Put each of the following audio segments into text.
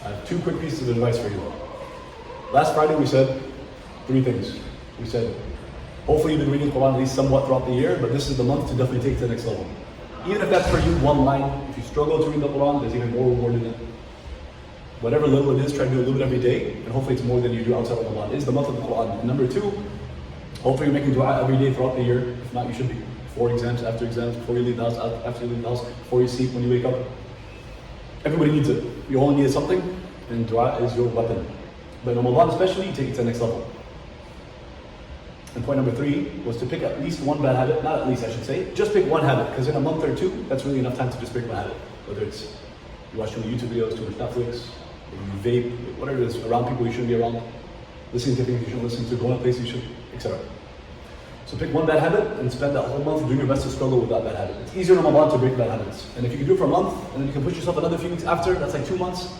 I have two quick pieces of advice for you. Last Friday we said three things. We said, hopefully you've been reading Quran at least somewhat throughout the year, but this is the month to definitely take it to the next level. Even if that's for you one line, if you struggle to read the Quran, there's even more reward in it. Whatever little it is, try to do a little bit every day, and hopefully it's more than you do outside of Ramadan. It is the month of the Quran. And number two, hopefully you're making dua every day throughout the year. If not, you should be. Before exams, after exams, before you leave the house, after you leave the house, before you sleep, when you wake up. Everybody needs it. You all need something, and dua is your weapon. But in Ramadan especially, you take it to the next level. And point number three was to pick at least one bad habit, not at least I should say, just pick one habit, because in a month or two, that's really enough time to just pick one habit. Whether it's you watch too many YouTube videos, too much Netflix, you vape, whatever it is, around people you shouldn't be around, listening to things you shouldn't listen to, going to places you should, etc. So pick one bad habit and spend that whole month doing your best to struggle with that bad habit. It's easier in Ramadan to break bad habits. And if you can do it for a month, and then you can push yourself another few weeks after, that's like 2 months,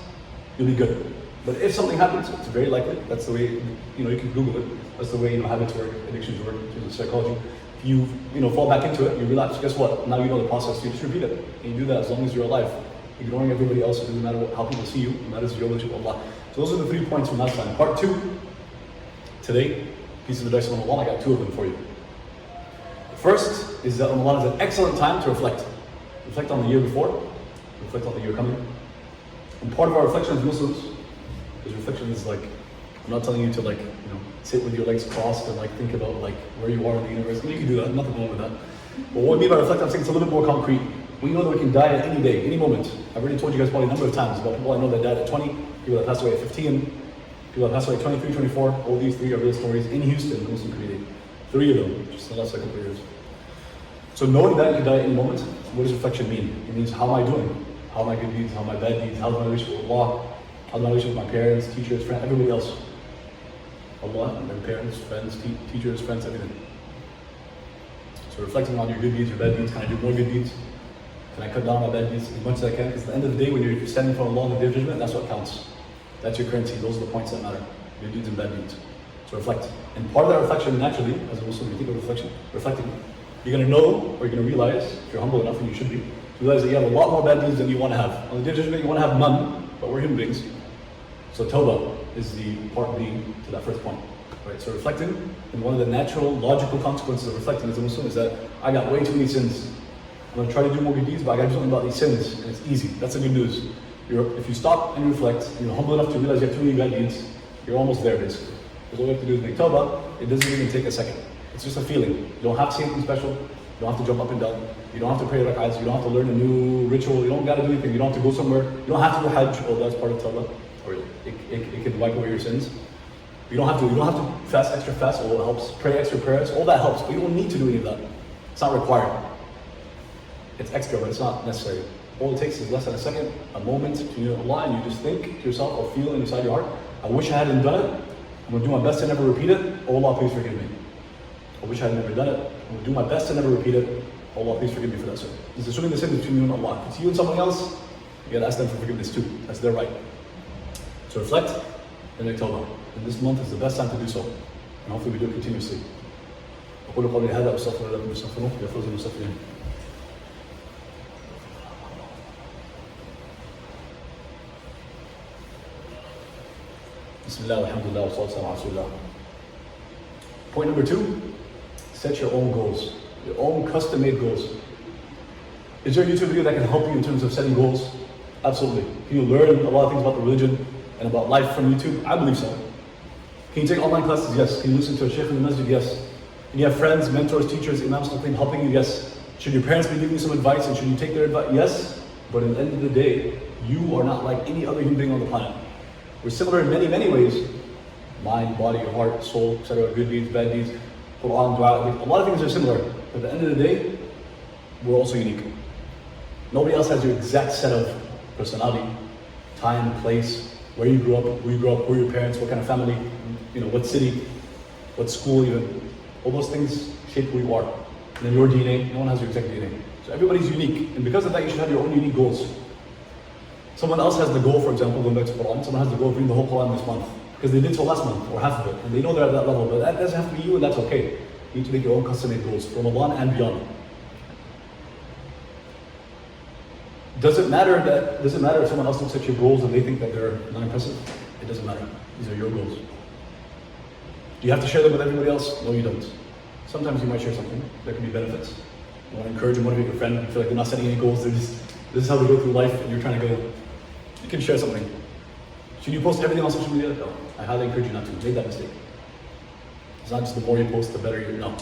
you'll be good. But if something happens, it's very likely, that's the way, you can Google it, that's the way, habits work, addictions work, in terms of psychology. If you, fall back into it, you relapse, guess what? Now you know the process, you just repeat it. And you do that as long as you're alive. Ignoring everybody else, it doesn't matter how people see you, it matters your relationship with Allah. So those are the 3 points from last time. Part 2, today, piece of advice on Ramadan, I got 2 of them for you. The first is that Ramadan is an excellent time to reflect. Reflect on the year before, reflect on the year coming. And part of our reflection as Muslims, because reflection is like, I'm not telling you to sit with your legs crossed and think about where you are in the universe. You can do that, nothing wrong with that. But what I mean by reflect, I'm saying it's a little bit more concrete. We know that we can die at any day, any moment. I've already told you guys probably a number of times about people I know that died at 20, people that passed away at 15, people that passed away at 23, 24. All these 3 are real stories in Houston, the Muslim community. 3 of them, just in the last couple of years. So knowing that you can die at any moment, what does reflection mean? It means, how am I doing? How are my good deeds? How are my bad deeds? How's my relationship with Allah? How's my relationship with my parents, teachers, friends, everybody else? Allah, and their parents, friends, teachers, friends, everything. So reflecting on your good deeds, your bad deeds, can I do more good deeds? Can I cut down on my bad deeds as much as I can? Because at the end of the day, when you're standing for Allah on the Day of Judgment, that's what counts. That's your currency. Those are the points that matter. Good deeds and bad deeds. So reflect. And part of that reflection, naturally, as a Muslim, you think of reflecting, you're going to know, or you're going to realize, if you're humble enough, and you should be, realize that you have a lot more bad deeds than you want to have. On the Day of Judgment, you want to have none, but we're human beings. So tawbah is the part B to that first point. Right? So reflecting, and one of the natural, logical consequences of reflecting as a Muslim is that I got way too many sins. I'm going to try to do more good deeds, but I got to do something about these sins, and it's easy. That's the good news. If you stop and reflect, and you're humble enough to realize you have too many bad deeds, you're almost there, basically. Because all you have to do is make tawbah. It doesn't even take a second. It's just a feeling. You don't have to say anything special. You don't have to jump up and down. You don't have to pray rak'ahs. You don't have to learn a new ritual. You don't got to do anything. You don't have to go somewhere. You don't have to do hajj. Oh, that's part of tawbah. Or it can wipe away your sins. You don't have to fast extra fast. All it helps. Pray extra prayers. All that helps. But you don't need to do any of that. It's not required. It's extra, but it's not necessary. All it takes is less than a second, a moment to know Allah, and you just think to yourself or feel inside your heart, I wish I hadn't done it. I'm going to do my best to never repeat it. Oh Allah, please forgive me. I wish I had never done it. I'm going to do my best to never repeat it. Oh Allah, please forgive me for that sin. It's assuming the sin between you and Allah. If it's you and someone else, you got to ask them for forgiveness too. That's their right. So reflect and make tawbah. And this month is the best time to do so. And hopefully we do it continuously. أقول قولي هذا وأستغفر الله لكم واستغفروه يغفر لكم المستغفرين. Bismillah, alhamdulillah, wa sallallahu ala rasulillah. Point number 2, set your own goals, your own custom-made goals. Is there a YouTube video that can help you in terms of setting goals? Absolutely. Can you learn a lot of things about the religion and about life from YouTube? I believe so. Can you take online classes? Yes. Can you listen to a shaykh in the masjid? Yes. Can you have friends, mentors, teachers, imams, helping you? Yes. Should your parents be giving you some advice and should you take their advice? Yes. But at the end of the day, you are not like any other human being on the planet. We're similar in many, many ways. Mind, body, heart, soul, etc. Good deeds, bad deeds, Quran, dua. A lot of things are similar. But at the end of the day, we're also unique. Nobody else has your exact set of personality, time, place, where you grew up, who were your parents, what kind of family, what city, what school even. All those things shape who you are. And then your DNA, no one has your exact DNA. So everybody's unique. And because of that, you should have your own unique goals. Someone else has the goal, for example, going back to Quran, someone has the goal of reading the whole Quran this month. Because they did so last month, or half of it, and they know they're at that level. But that doesn't have to be you, and that's okay. You need to make your own custom-made goals, from Ramadan and beyond. Does it matter if someone else looks at your goals and they think that they're not impressive? It doesn't matter. These are your goals. Do you have to share them with everybody else? No, you don't. Sometimes you might share something. There can be benefits. You want to encourage and motivate your friend. You feel like they're not setting any goals. This is how they go through life, and you're trying to go. You can share something. Should you post everything on social media? No. I highly encourage you not to. Make that mistake. It's not just the more you post, the better you. No.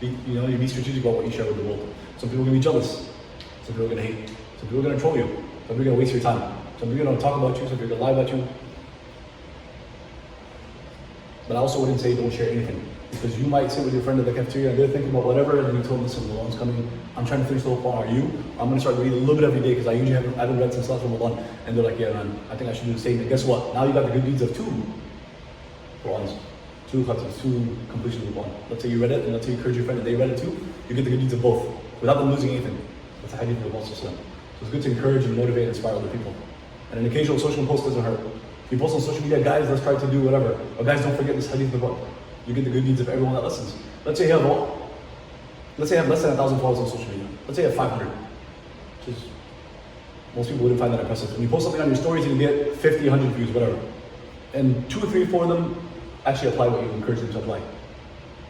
You be strategic about what you share with the world. Some people are gonna be jealous. Some people are gonna hate. Some people are gonna troll you. Some people are gonna waste your time. Some people are gonna talk about you. Some people are gonna lie about you. But I also wouldn't say don't share anything. Because you might sit with your friend at the cafeteria and they're thinking about whatever, and then you told them, listen, Ramadan's coming, I'm trying to finish the whole Quran, are you? I'm gonna start reading a little bit every day because I haven't read since last Ramadan. And they're like, yeah man, I think I should do the same. And guess what? Now you got the good deeds of 2 Qurans, 2 khatams, 2 completions of the Quran. Let's say you read it, and let's say you encourage your friend and they read it too, you get the good deeds of both, without them losing anything. That's a hadith of the Prophet. So it's good to encourage and motivate and inspire other people. And an occasional social post doesn't hurt. If you post on social media, guys, let's try to do whatever. Or guys, don't forget this hadith of the Prophet. You get the good deeds of everyone that listens. Let's say you have less than 1,000 followers on social media. Let's say you have 500. Which is, most people wouldn't find that impressive. When you post something on your stories, you get 50, 100 views, whatever. And 2 or 3 or 4 of them actually apply what you encourage them to apply.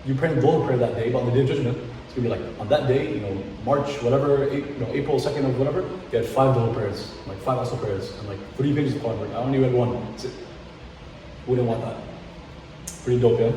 You pray Dhuhr prayer that day, but on the day of judgment, it's gonna be like, on that day, March, whatever, April 2nd or whatever, you had 5 Dhuhr prayers, like 5 Asr prayers, and like 3 pages of Quran. Like, I only read 1. That's it. Wouldn't want that. Pretty dope, yeah?